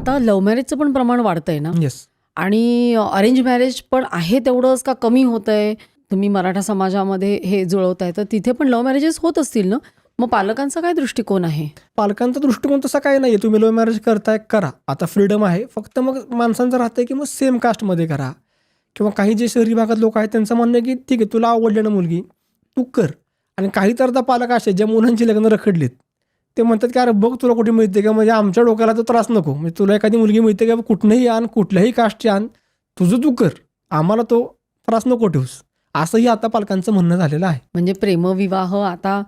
आता लव्ह मॅरेजचं पण प्रमाण वाढतंय ना येस. आणि अरेंज मॅरेज पण आहे तेवढंच का कमी होतंय? तुम्ही मराठा समाजामध्ये हे जुळवताय तर तिथे पण लव्ह मॅरेजेस होत असतील ना? मग पालकांचा काय दृष्टिकोन आहे? पालकांचा दृष्टिकोन तसा काही नाहीये. तुम्ही लव्ह मॅरेज करताय करा. आता फ्रीडम आहे. फक्त मग माणसांचं राहतंय की मग सेम कास्टमध्ये करा किंवा काही जे शहरी भागात लोक आहेत त्यांचं म्हणणं आहे की ठीक आहे तुला आवडली ना मुलगी तू कर. आणि काही तर आता पालक असे ज्या मुलांची लग्न रखडलीत ते म्हणतात की अरे बघ तुला कुठे मिळते का, म्हणजे आमच्या डोक्याला तो त्रास नको, म्हणजे तुला एखादी मुलगी मिळते का कुठनंही आण कुठल्याही कास्टची आण तुझं तू कर, आम्हाला तो त्रास नको ठेवूस, असंही आता पालकांचं म्हणणं झालेलं आहे. म्हणजे प्रेमविवाह आता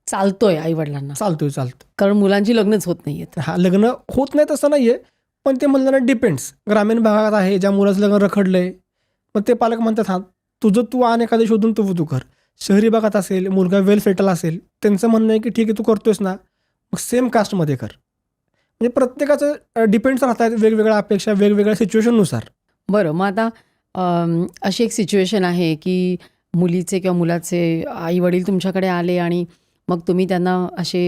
चालतोय आई वडिलांना, चालतोय कारण मुलांची लग्नच होत नाहीयेत. हा लग्न होत नाही तसं नाहीये, पण ते म्हणलं ना डिपेंड्स. ग्रामीण भागात आहे ज्या मुलाचं लग्न रखडलंय मग ते पालक म्हणतात हा तुझं तू आण एखादं शोधून तू कर. शहरी भागात असेल मुलगा वेल सेटल असेल त्यांचं म्हणणं आहे की ठीक आहे तू करतोयस ना मग सेम कास्टमध्ये कर. म्हणजे प्रत्येकाचं डिपेंड्स राहतात वेगवेगळ्या अपेक्षा वेगवेगळ्या सिच्युएशननुसार. बरं, मग आता अशी एक सिच्युएशन आहे की मुलीचे किंवा मुलाचे आई वडील तुमच्याकडे आले आणि मग तुम्ही त्यांना असे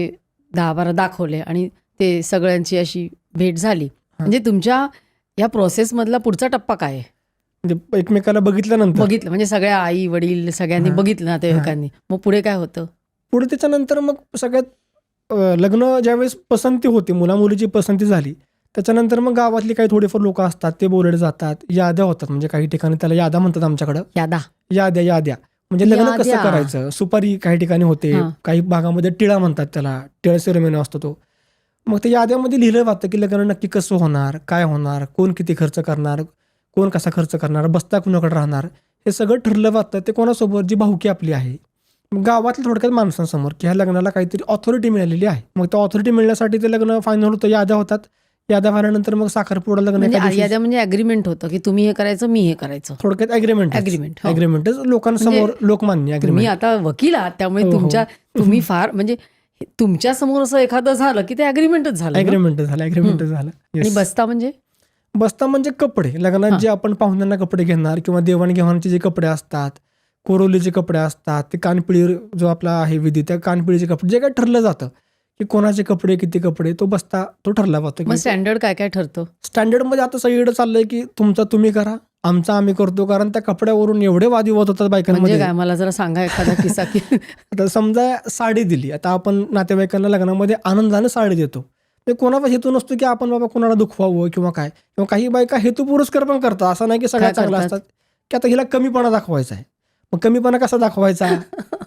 10-12 दाखवले आणि ते सगळ्यांची अशी भेट झाली. म्हणजे तुमच्या या प्रोसेसमधला पुढचा टप्पा काय आहे? म्हणजे एकमेकाला बघितल्यानंतर बघितलं म्हणजे सगळ्या आई वडील सगळ्यांनी बघितलं नातेवाईकांनी, मग पुढे काय होतं? पुढे त्याच्यानंतर मग सगळ्यात लग्न ज्यावेळेस पसंती होती मुला मुलीची पसंती झाली त्याच्यानंतर मग गावातली काही थोडेफार लोक असतात ते बोलले जातात, याद्या होतात. म्हणजे काही ठिकाणी त्याला यादा म्हणतात आमच्याकडं. याद्या म्हणजे लग्न कसं याद्या. करायचं. सुपारी काही ठिकाणी होते, काही भागामध्ये टिळा म्हणतात त्याला, टिळा सेरेमनी असतो तो. मग ते याद्यामध्ये लिहिलं जातं की लग्न नक्की कसं होणार, काय होणार, कोण किती खर्च करणार, कोण कसा खर्च करणार, बस्ता कुणाकडे राहणार, हे सगळं ठरलं जातं. ते कोणासोबत जी भाऊकी आपली आहे गावातल्या थोडक्यात माणसांसमोर की ह्या लग्नाला काहीतरी ऑथॉरिटी मिळालेली आहे. मग त्या ऑथॉरिटी मिळण्यासाठी ते लग्न फायनल होतं, याद्या होतात. याद्या झाल्यानंतर मग साखरपुडा लग्न याद्या म्हणजे अग्रीमेंट होतं की तुम्ही हे करायचं मी हे करायचं, थोडक्यात अग्रीमेंटच लोकांसमोर लोकमान्य तुम्ही अग्रीमेंट. आता वकील आहात त्यामुळे हो. तुम्ही फार म्हणजे तुमच्या समोर असं एखादं झालं की ते अग्रीमेंटच झालं ना? अग्रीमेंट झालं. आणि बस्ता म्हणजे कपडे लग्नात जे आपण पाहुण्यांना कपडे घेणार किंवा देवाणघेवाणीचे जे कपडे असतात, कोरोलीचे कपडे असतात, ते कानपिळी जो आपला आहे विधी त्या कानपिळीचे कपडे जे काय ठरलं जातं की कोणाचे कपडे किती कपडे तो बस्ता तो ठरला जातो. मग स्टँडर्ड काय काय ठरतं? स्टँडर्डमध्ये आता सगळीकडे चाललंय की तुमचा तुम्ही करा आमचा आम्ही करतो, कारण त्या कपड्यावरून एवढे वादविवाद होतात बायकांमध्ये. म्हणजे काय, मला जरा सांगा एखादा किस्सा की आता समजा साडी दिली, आता आपण नातेवाईकांना लग्नामध्ये आनंदाने साडी देतो, ते कोणाचा हेतू नसतो की आपण बाबा कोणाला दुखवावं किंवा काय, किंवा काही बायका हेतू पुरस्कार पण करतात. असं नाही की सगळ्या चांगल्या असतात की आता हिला कमीपणा दाखवायचा आहे. मग कमीपणा कसा दाखवायचा,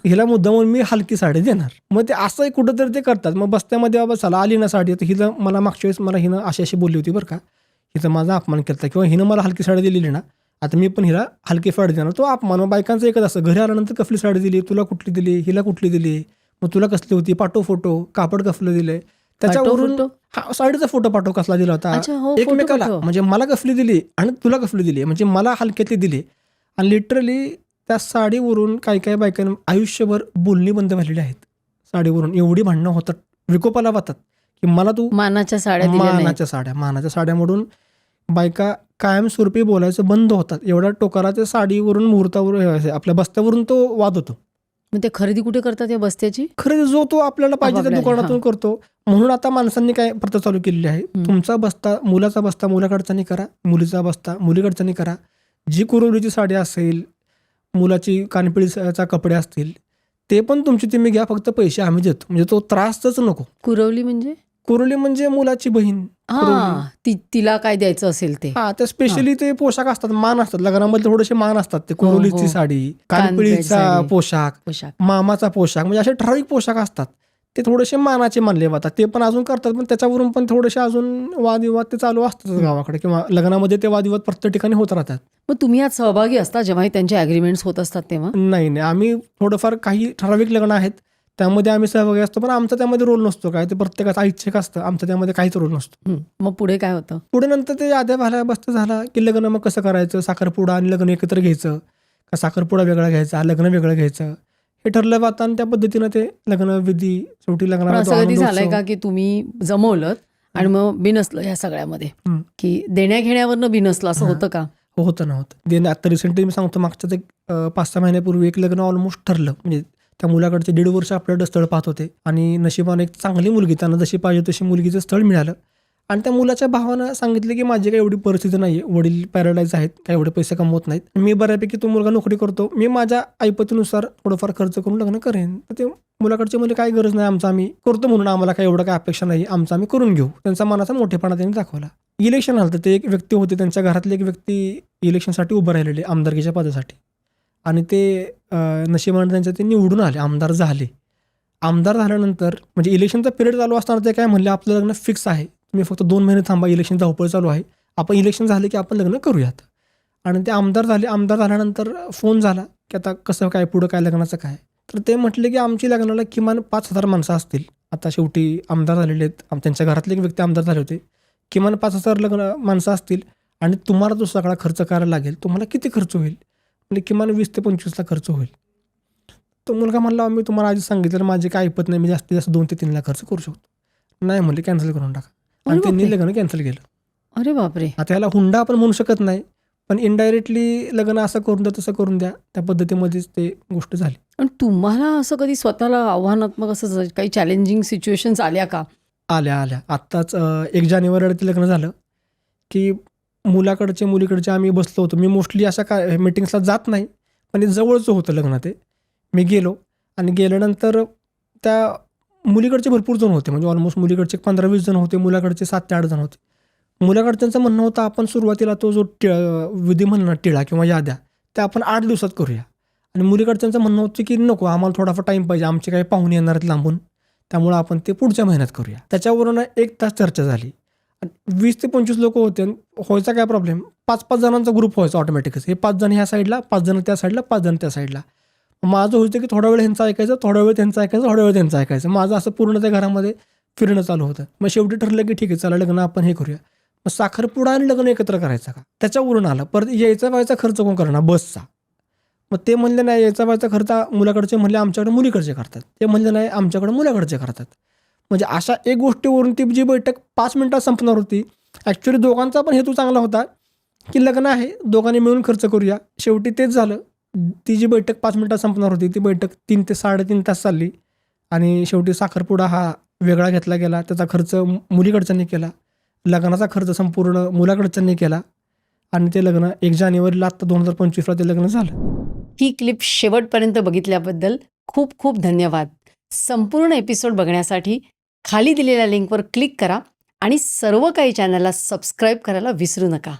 हिला मुद्दामून मी हलकी साडी देणार. मग ते असंही कुठंतरी ते करतात. मग बस्त्यामध्ये बाबा चला आली ना साडी, तर हिला मला मागच्या वेळेस मला हिनं अशी बोलली होती बरं का, हिचं माझा अपमान केला किंवा हिनं मला हलकी साडी दिलेली ना आता मी पण हिला हलकी साडी देणार. तो अपमान. मग बायकांचं एकच असं, घरी आल्यानंतर कसली साडी दिली, तुला कुठली दिली, हिला कुठली दिली, मग तुला कसली होती, पाठव फोटो, कापड कसलं दिलंय, त्याच्यावरून साडीचा फोटो पाठव कसला दिला होता एकमेकाला, म्हणजे मला कसली दिली आणि तुला कसली दिली, म्हणजे मला हलक्यातली दिली. आणि लिटरली त्या साडीवरून काही बायकांना आयुष्यभर बोलणी बंद झालेली आहेत. साडीवरून एवढी भांडणं होतात, विकोपाला जातात की मला तू मानाच्या साड्या म्हणून बायका कायमस्वरूपी बोलायचं बंद होतात. एवढ्या टोकाला त्या साडीवरून मुहूर्तावर आपल्या बस्त्यावरून तो वाद होतो. मग ते खरेदी कुठे करतात या बस्त्याची? खरेदी जो तो आपल्याला पाहिजे त्या दुकानातून करतो. म्हणून आता माणसांनी काय प्रथा चालू केलेली आहे, तुमचा बस्ता मुलाचा बस्ता मुलाकडचा करा, मुलीचा बस्ता मुलीकडचा करा. जी कुरवलीची साडी असेल, मुलाची कानपिळीचा कपडे असतील ते पण तुमची तुम्ही घ्या, फक्त पैसे आम्ही देतो. म्हणजे तो त्रासच नको. कुरवली म्हणजे मुलाची बहीण, तिला काय द्यायचं असेल ते. त्या स्पेशली ते पोशाख असतात, मान असतात लग्नामध्ये, थोडेसे मान असतात. ते कुरवलीची साडी, कानपिळीचा पोशाख, मामाचा पोशाख, म्हणजे असे ठराविक पोशाख असतात. ते थोडेसे मानाचे मानले जातात. ते पण अजून करतात, पण त्याच्यावरून पण थोडेसे अजून वादविवाद ते चालू असतात गावाकडे किंवा लग्नामध्ये. ते वादविवाद प्रत्येक ठिकाणी होत राहतात. मग तुम्ही यात सहभागी असता जेव्हा त्यांचे अग्रीमेंट्स होत असतात तेव्हा? नाही, आम्ही थोडंफार काही ठराविक लग्न आहेत त्यामध्ये आम्ही सहभागी असतो, पण आमचा त्यामध्ये रोल नसतो. काय ते प्रत्येकाचा ऐच्छिक असतं, आमचा त्यामध्ये काहीच रोल नसतो. मग पुढे काय होतं? पुढे नंतर ते याद्या झाल्या, बसतं झाला की लग्न मग कसं करायचं, साखरपुडा आणि लग्न एकत्र घ्यायचं का साखरपुडा वेगळा घ्यायचा, लग्न वेगळं घ्यायचं, हे ठरलं जातं. आणि त्या पद्धतीनं ते लग्न विधी शेवटी लग्नाला. असं कधी झालंय का की तुम्ही जमवलं आणि मग बिनसलं या सगळ्यामध्ये, की देण्या घेण्यावरनं बिनसलं, असं होतं का? होतं ना होतं. आता रिसेंटली मी सांगतो, मागच्याच 5-6 महिन्यापूर्वी एक लग्न ऑलमोस्ट ठरलं. म्हणजे त्या मुलाकडचे 1.5 वर्ष आपल्याकडे स्थळ पाहत होते आणि नशिबाने एक चांगली मुलगी, त्यांना जशी पाहिजे तशी मुलगीचं स्थळ मिळालं आणि त्या मुलाच्या भावानं सांगितलं की माझी काही एवढी परिस्थिती नाही आहे, वडील पॅरालाइज आहेत, काही एवढे पैसे कमवत नाहीत, मी बऱ्यापैकी तो मुलगा नोकरी करतो, मी माझ्या ऐपतीनुसार थोडंफार खर्च करून लग्न करेन. तर ते मुलाकडचे म्हणजे काही गरज नाही, आमचं आम्ही करतो म्हणून आम्हाला काही एवढं काही अपेक्षा नाही, आमचं आम्ही करून घेऊ. त्यांचा मनाचा मोठेपणा त्यांनी दाखवला. इलेक्शन आलं तर ते एक व्यक्ती होते, त्यांच्या घरातली एक व्यक्ती इलेक्शनसाठी उभं राहिलेले आमदारकीच्या पदासाठी आणि ते नशिबाने त्यांच्या ते निवडून आले, आमदार झाले. आमदार झाल्यानंतर म्हणजे इलेक्शनचा पिरियड चालू असताना ते काय म्हणले, आपलं लग्न फिक्स आहे, तुम्ही फक्त 2 महिने थांबा, इलेक्शन धावपळ चालू आहे, आपण इलेक्शन झाले की आपण लग्न करूयात. आणि ते आमदार झाले. आमदार झाल्यानंतर फोन झाला की आता कसं काय पुढं काय लग्नाचं काय. तर ते म्हटले की आमची लग्नाला किमान 5,000 माणसं असतील. आता शेवटी आमदार झालेले आहेत, त्यांच्या घरातले एक व्यक्ती आमदार झाले होते. किमान 5,000 माणसं असतील आणि तुम्हाला जो सगळा खर्च करायला लागेल, तुम्हाला किती खर्च होईल, म्हणजे किमान 20 ते 25 लाख खर्च होईल. तो मुलगा म्हणला, मी तुम्हाला आधी सांगितलं माझे काय ऐपत नाही, मी जास्तीत जास्त 2 ते 3 लाख खर्च करू शकतो. नाही म्हणले, कॅन्सल करून टाका. आणि अरे त्यांनी बापरे! लग्न कॅन्सल केलं. अरे बापरे! आता याला हुंडा आपण म्हणू शकत नाही, पण इनडायरेक्टली लग्न असं करून द्या, तसं करून द्या, त्या पद्धतीमध्येच ते गोष्ट झाली. पण तुम्हाला असं कधी स्वतःला आव्हानात्मक असं काही चॅलेंजिंग सिच्युएशन्स आल्या का? आल्या. आत्ताच 1 जानेवारीला ते लग्न झालं की मुलाकडचे मुलीकडचे आम्ही बसलो होतो. मी मोस्टली अशा काय मीटिंग्सला जात नाही, पण हे जवळचं होतं लग्न ते. मी गेलो आणि गेल्यानंतर त्या मुलीकडचे भरपूर जण होते, म्हणजे ऑलमोस्ट मुलीकडचे 15-20 जण होते, मुलाकडचे 7 ते 8 जण होते. मुलाकडच्यांचं म्हणणं होतं, आपण सुरुवातीला तो जो विधी म्हणणार टिळा किंवा याद्या, त्या आपण 8 दिवसात करूया. आणि मुलीकडच्यांचं म्हणणं होतं की नको, आम्हाला थोडाफार टाईम पाहिजे, आमचे काही पाहुणे येणार आहेत लांबून, त्यामुळे आपण ते पुढच्या महिन्यात करूया. त्याच्यावरून 1 तास चर्चा झाली. 20 ते 25 लोक होते. व्हायचा काय प्रॉब्लेम, 5-5 जणांचा ग्रुप व्हायचा ऑटोमॅटिकच. हे 5 जण ह्या साईडला, 5 जण त्या साईडला, 5 जण त्या साईडला. माझं होतं की थोडा वेळ ह्यांचं ऐकायचं, थोडा वेळ त्यांचं ऐकायचं, थोडा वेळ त्यांचं ऐकायचं. माझं असं पूर्ण त्या घरामध्ये फिरणं चालू होतं. मग शेवटी ठरलं की ठीक आहे, चला लग्न आपण हे करूया. मग साखरपुडा आणि लग्न एकत्र करायचं का, त्याच्यावरून आलं. परत यायचा व्हायचा खर्च कोण करणार, बसचा. मग ते म्हणले नाही, यायचा व्हायचा खर्च मुलाकडचे म्हणले आमच्याकडे मुलीकडचे करतात, ते म्हणले नाही आमच्याकडे मुलाकडचे करतात. म्हणजे अशा एक गोष्टीवरून ती जी बैठक 5 मिनिटात संपणार होती. ॲक्च्युली दोघांचा पण हेतू चांगला होता की लग्न आहे, दोघांनी मिळून खर्च करूया. शेवटी तेच झालं. ती जी बैठक 5 मिनिटात संपणार होती, ती बैठक 3 ते 3.5 तास चालली. आणि शेवटी साखरपुडा हा वेगळा घेतला गेला, त्याचा खर्च मुलीकडच्यांनी केला, लग्नाचा खर्च संपूर्ण मुलाकडच्यांनी केला. आणि ते लग्न 1 जानेवारीला आत्ता 2025ला ते लग्न झालं. ही क्लिप शेवटपर्यंत बघितल्याबद्दल खूप खूप धन्यवाद. संपूर्ण एपिसोड बघण्यासाठी खाली दिलेल्या लिंकवर क्लिक करा आणि सर्व काही चॅनलला सबस्क्राईब करायला विसरू नका.